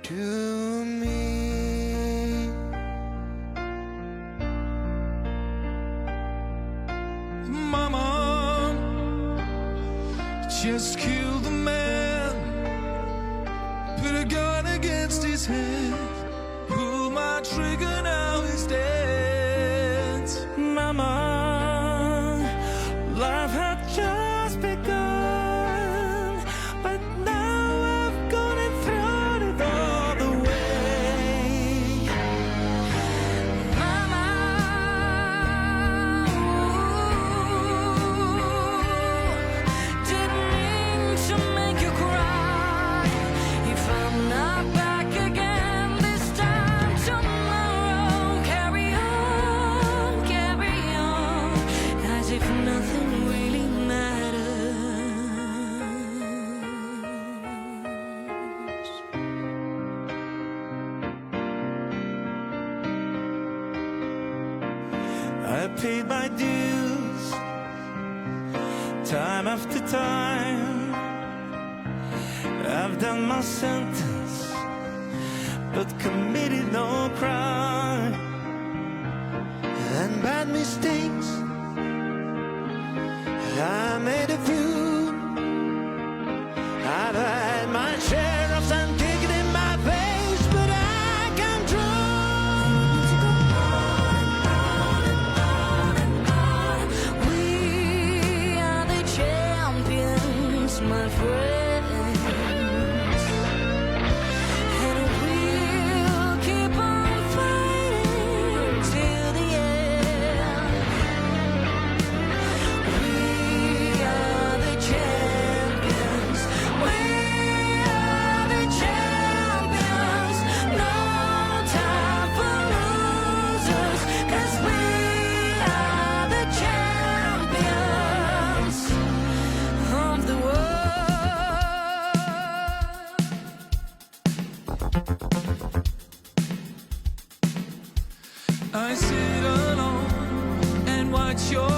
to me. Mama just killed the man, put a gun against his head, pull my trigger, now he's dead. Mama, life had just begun, but now I've gone and thrown it all away. Mama, didn't mean to make you cry. If I'm not back again this time tomorrow, carry on, as if nothing really matters. I paid my dues time after time. I've done my sentence, but committed no crime. And bad mistakes, I made a few. I've had my share of sun kicking in my face, but I come through. We are the champions, my friends, and we'll keep on fighting till the end. We are the champions. We are the champions. No time for losers, 'cause we are the champions of the world. I sit alone and watch your